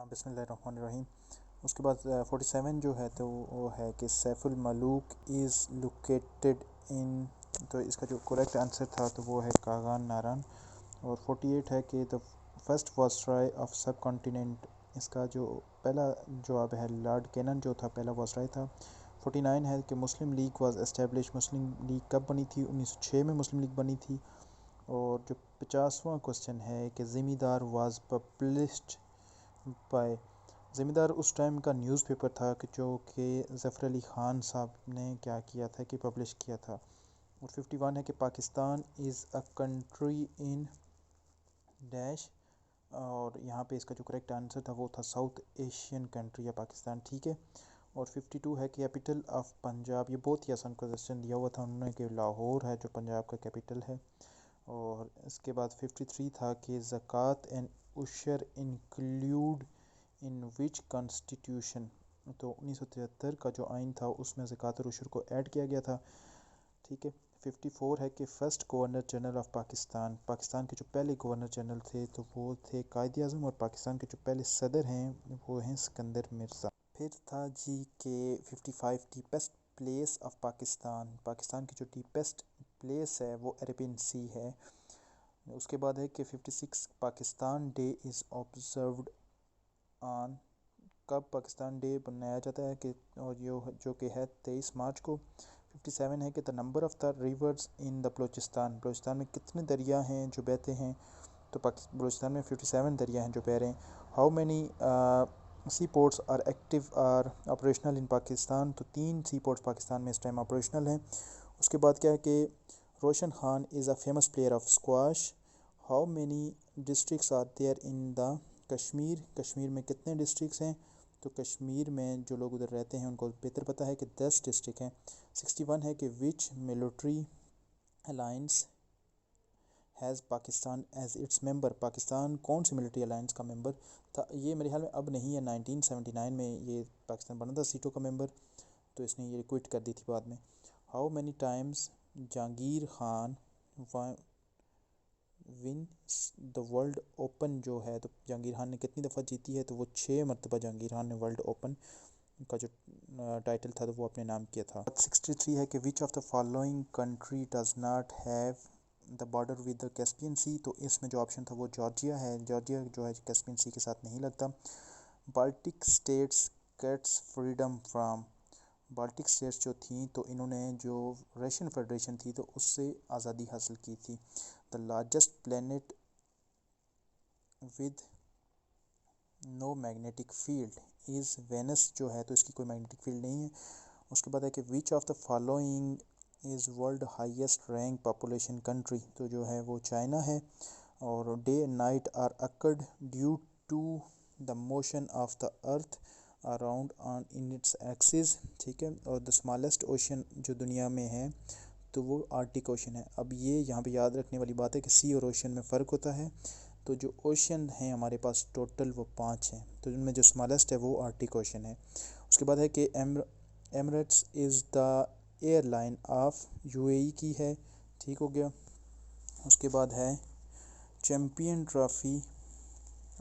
बिस्मिल्लाहिर्रहमानिर्रहीम। उसके बाद 47 जो है तो वो है कि Saiful Muluk is located in, तो इसका जो करेक्ट आंसर था तो वो है कागान नारान। और 48 है कि द फर्स्ट वायसराय ऑफ सब कॉन्टिनेंट, इसका जो पहला जवाब है लॉर्ड कैनन जो था, पहला वायसराय था। 49 है कि Muslim League was establish, Muslim League कब बनी थी? 1906 में मुस्लिम लीग बनी थी। और जो 50वां क्वेश्चन है कि ज़िम्मेदार वाज पब्लिश्ड बाय, ज़िम्मेदार उस टाइम का न्यूज़पेपर था कि जो कि ज़फ़र अली ख़ान साहब ने क्या किया था कि पब्लिश किया था। और 51 है कि Pakistan is a country in dash, और यहाँ पे इसका जो करेक्ट आंसर था वो था साउथ एशियन कंट्री या पाकिस्तान, ठीक है। और 52 है कि कैपिटल ऑफ पंजाब, ये बहुत ही आसान क्वेश्चन दिया हुआ था उन्होंने कि लाहौर है जो पंजाब का कैपिटल है। और इसके बाद 53 था कि ज़कात एंड उशर इंक्लूड इन विच कॉन्स्टिट्यूशन, तो 1973 का जो आइन था उसमें ज़कात और उशर को ऐड किया गया था, ठीक है। 54 है कि first governor general of Pakistan, Pakistan के जो पहले गवर्नर जनरल थे तो वो थे कायद आज़म, और पाकिस्तान के जो पहले सदर हैं वो हैं सिकंदर मिर्ज़ा। फिर था जी के 55 deepest place of Pakistan, Pakistan की जो डीपेस्ट प्लेस है वो अरेबियन सी है। उसके बाद है कि 56 Pakistan day is observed on, कब पाकिस्तान डे मनाया जाता है कि, और जो कि है 23 मार्च को। 57 है कि the number of the reverse in the Balochistan, Balochistan में कितने दरिया हैं जो बहते हैं? तो बलूचिस्तान में 57 दरिया हैं जो बह रहे हैं। How many sea ports are active are operational in Pakistan, तो 3 सी पोर्ट्स पाकिस्तान में इस टाइम ऑपरेशनल हैं। उसके बाद क्या है कि Roshan Khan is a famous player of squash. How many districts are there in the Kashmir, Kashmir में कितने डिस्ट्रिक्ट्स हैं? तो कश्मीर में जो लोग उधर रहते हैं उनको बेहतर पता है कि 10 डिस्ट्रिक्ट हैं। 61 है कि which military alliance has Pakistan as its member, Pakistan कौन सी मिलिट्री अलायंस का मेंबर था? ये मेरे ख्याल में अब नहीं है, 1979 में ये पाकिस्तान बना था सीटों का मेंबर, तो इसने ये क्विट कर दी थी बाद में। How many times Jahangir Khan win the world open, जो है तो जहांगीर खान ने कितनी दफ़ा जीती है? तो वो 6 मरतबा जहांगीर खान ने वर्ल्ड ओपन का जो टाइटल था तो वो अपने नाम किया था। 63 है कि which of the following country does not have the border with the Caspian sea, तो इसमें जो ऑप्शन था वो जॉर्जिया है, जॉर्जिया जो है कैस्पियन सी के साथ नहीं लगता। Baltic states gets freedom from, Baltic states जो थी तो इन्होंने जो रशियन फेडरेशन थी तो उससे आज़ादी हासिल की थी। The largest planet with no magnetic field is Venus, जो है तो इसकी कोई मैग्नेटिक फील्ड नहीं है। उसके बाद है कि which of the following is world highest rank population country, तो जो है वो चाइना है। और day and night are occurred due to the motion of the earth around on in its axis, ठीक है। और द स्मॉलेस्ट ओशन जो दुनिया में है तो वो आर्टिक ओशन है। अब ये यहाँ पे याद रखने वाली बात है कि सी और ओशन में फ़र्क होता है। तो जो ओशन हैं हमारे पास टोटल वो 5 हैं, तो उनमें जो स्मॉलेस्ट है वो आर्टिक ओशन है। उसके बाद है कि Emirates is the airline of UAE की है, ठीक हो गया। उसके बाद है champion trophy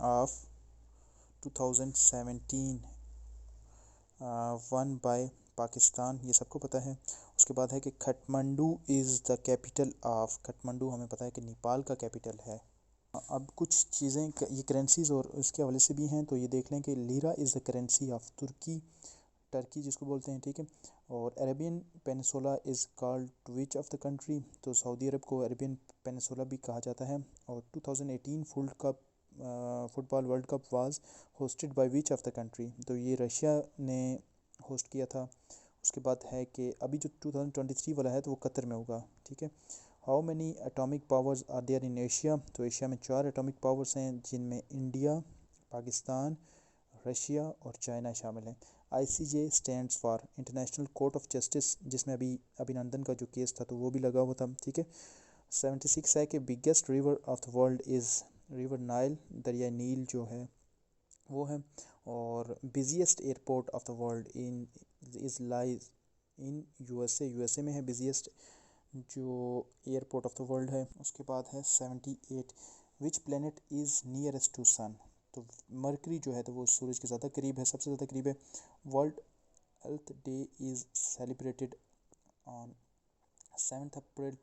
of 2017 one by Pakistan, ये सबको पता है। उसके बाद है कि Kathmandu is the capital of, Kathmandu हमें पता है कि नेपाल का कैपिटल है। अब कुछ चीज़ें ये करेंसीज़ और उसके हवाले से भी हैं, तो ये देख लें कि lira is the currency of Turkey, Turkey जिसको बोलते हैं, ठीक है। और Arabian peninsula is called which of the country, तो सऊदी अरब को अरेबियन पेनिसोला भी कहा जाता है। और 2018 football world cup was hosted by which of the country, तो ये रशिया ने होस्ट किया था। उसके बाद है कि अभी जो 2023 वाला है तो वो कतर में होगा, ठीक है। How many atomic powers are there in Asia, तो एशिया में 4 एटॉमिक पावर्स हैं जिनमें इंडिया, पाकिस्तान, रशिया और चाइना शामिल हैं। ICJ stands for international court of justice, जिसमें अभी अभिनंदन का जो केस था तो वो भी लगा हुआ था, ठीक है। 76 है कि biggest river of the world is river Nile, दरिया नील जो है वो है। और busiest airport of the world in is lies in USA में है बिजिएस्ट जो एयरपोर्ट ऑफ द वर्ल्ड है। उसके बाद है 78 which planet is nearest to sun, तो मरकरी जो है तो वो सूरज के ज़्यादा करीब है, सबसे ज़्यादा करीब है। World earth day is celebrated on 7 अप्रैल।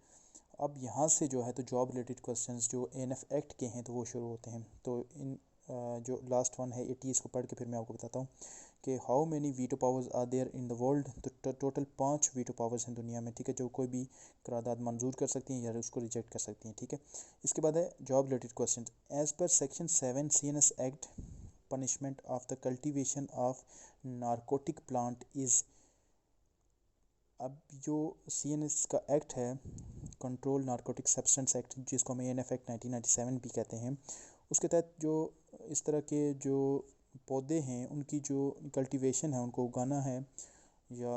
अब यहाँ से जो है तो जॉब रिलेटेड क्वेश्चंस जो एएनएफ एक्ट के हैं तो वो शुरू होते हैं। तो इन जो लास्ट वन है 80, इसको पढ़ के फिर मैं आपको बताता हूँ कि how many veto powers are there in the world. तो टोटल 5 वीटो पावर्स हैं दुनिया में, ठीक है, जो कोई भी करारदाद मंजूर कर सकती हैं या उसको रिजेक्ट कर सकती हैं, ठीक है। इसके बाद है job related question. As per section 7 CNS act, punishment of the cultivation of narcotic plant is. अब जो CNS का एक्ट है, कंट्रोल नारकोटिक सब्सटेंस एक्ट, जिसको हम ANF एक्ट 1997 भी कहते हैं, उसके तहत जो इस तरह के जो पौधे हैं उनकी जो कल्टीवेशन है, उनको उगाना है या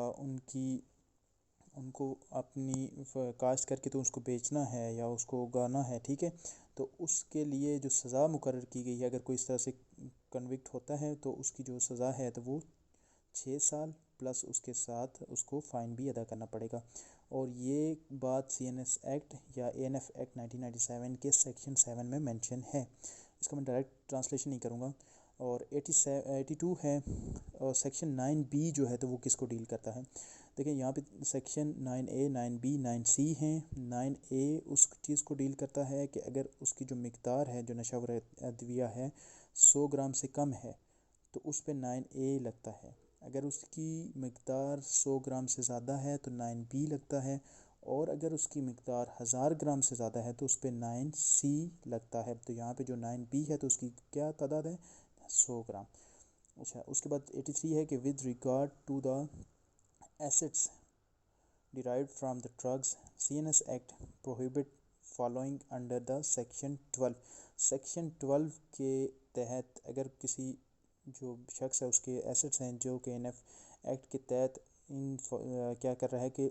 उनको अपनी काश्त करके तो उसको बेचना है या उसको उगाना है, ठीक है, तो उसके लिए जो सज़ा मुकर्रर की गई है, अगर कोई इस तरह से कन्विक्ट होता है तो उसकी जो सज़ा है तो वो 6 साल प्लस उसके साथ उसको फ़ाइन भी अदा करना पड़ेगा। और ये बात CNS एक्ट या ANF एक्ट 1997 के सेक्शन 7 में मेंशन है। इसका मैं डायरेक्ट ट्रांसलेशन नहीं करूँगा। और 82 है, और सेक्शन 9B जो है तो वो किसको डील करता है। देखिए यहाँ पे सेक्शन 9A 9B 9C हैं। 9A उस चीज़ को डील करता है कि अगर उसकी जो मिकदार है, जो नशावर अद्विया है, 100 ग्राम से कम है तो उस पर 9A लगता है। अगर उसकी मिकदार 100 ग्राम से ज़्यादा है तो 9B लगता है, और अगर उसकी मिकदार 1000 ग्राम से ज़्यादा है तो उस पर 9C लगता है। तो यहाँ पे जो 9B है तो उसकी क्या तादाद है, 100 ग्राम। अच्छा, उसके बाद 83 है कि with regard to the assets derived from the drugs, CNS Act prohibit following under the section 12। Section 12 के तहत अगर किसी जो शख्स है उसके एसेट्स हैं जो कि एनएफ एक्ट के तहत इन क्या कर रहा है कि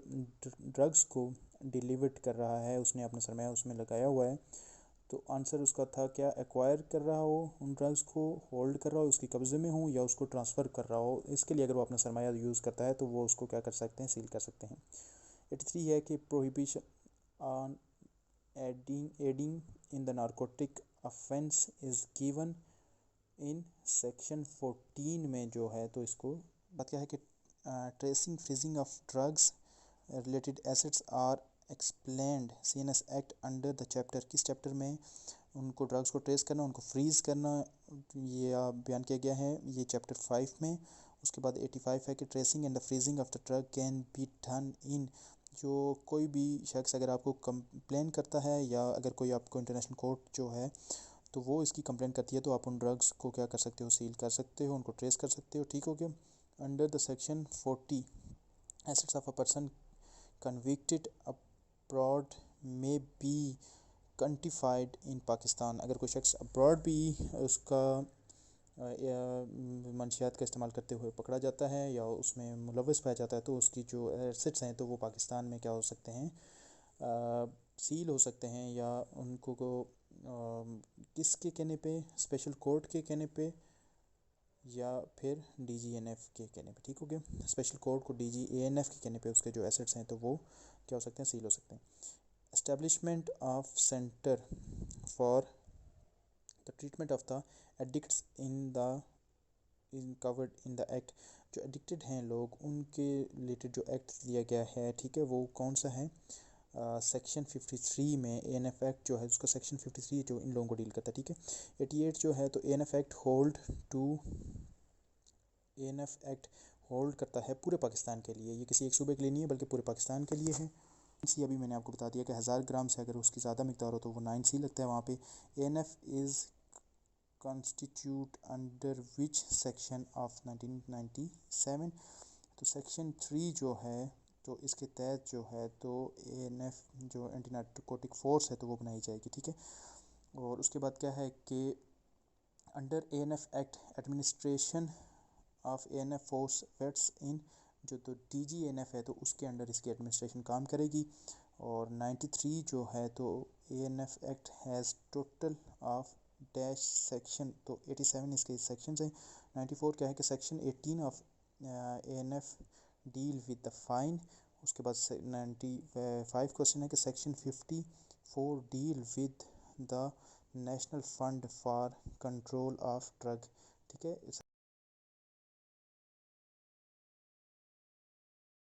ड्रग्स को डिलीवर्ड कर रहा है, उसने अपना सरमाया उसमें लगाया हुआ है, तो आंसर उसका था क्या, एक्वायर कर रहा हो उन ड्रग्स को, होल्ड कर रहा हो, उसके कब्ज़े में हो, या उसको ट्रांसफ़र कर रहा हो। इसके लिए अगर वो अपना सरमाया यूज़ करता है तो वो उसको क्या कर सकते हैं, सील कर सकते हैं। 83 है कि prohibition on adding in the narcotic offence is given in section 14 में जो है तो इसको बात क्या है कि tracing freezing of drugs related assets are explained CNS act under the chapter. किस चैप्टर में उनको ड्रग्स को ट्रेस करना, उनको फ्रीज़ करना, ये बयान किया गया है, ये चैप्टर 5 में। उसके बाद 85 है कि tracing and the freezing of the drug can be done in. जो कोई भी शख्स अगर आपको कंप्लेन करता है या अगर कोई आपको इंटरनेशनल कोर्ट जो है तो वो इसकी कंप्लेन करती है तो आप उन ड्रग्स को क्या कर सकते हो, सील कर सकते हो, उनको ट्रेस कर सकते हो, ठीक हो गया। Under the section 40 assets of a person convicted abroad में बी कंटिफाइड इन पाकिस्तान। अगर कोई शख्स अब्रॉड भी उसका मंशियात का इस्तेमाल करते हुए पकड़ा जाता है या उसमें मुलव्वस पाया जाता है तो उसकी जो एसेट्स हैं तो वो पाकिस्तान में क्या हो सकते हैं, सील हो सकते हैं, या उनको को किसके कहने पे, स्पेशल कोर्ट के कहने पे या फिर DGANF के कहने पे, ठीक हो गया। स्पेशल कोर्ट को DGANF के कहने पे उसके जो एसेट्स हैं तो वो क्या हो सकते हैं, सील हो सकते हैं। Establishment of centre for the treatment of the addicts in covered in the act. जो एडिक्टेड हैं लोग उनके रिलेटेड जो एक्ट दिया गया है, ठीक है, वो कौन सा है, सेक्शन 53 में ANF एक्ट जो है उसका सेक्शन 53 जो इन लोगों को डील करता है, ठीक है। 88 जो है तो ANF एक्ट होल्ड करता है पूरे पाकिस्तान के लिए, ये किसी एक सूबे के लिए नहीं है बल्कि पूरे पाकिस्तान के लिए है। सी अभी मैंने आपको बता दिया कि 1000 ग्राम से अगर उसकी ज़्यादा मिकदार हो तो वो 9C लगता है वहाँ पे। ANF is constitute under which section of 1997। तो सेक्शन 3 जो है तो इसके तहत जो है तो ANF जो एंटी नारकोटिक फोर्स है तो वो बनाई जाएगी, ठीक है। और उसके बाद क्या है कि under ANF act administration of ANF force vests in, जो तो DGANF है तो उसके अंडर इसकी एडमिनिस्ट्रेशन काम करेगी। और 93 जो है तो ANF act has total of dash section, तो 87 इसके सेक्शंस हैं। 94 क्या है कि section 18 of ANF deal with the fine. उसके बाद 95 क्वेश्चन है कि section 54 deal with the national fund for control of drug. ठीक है।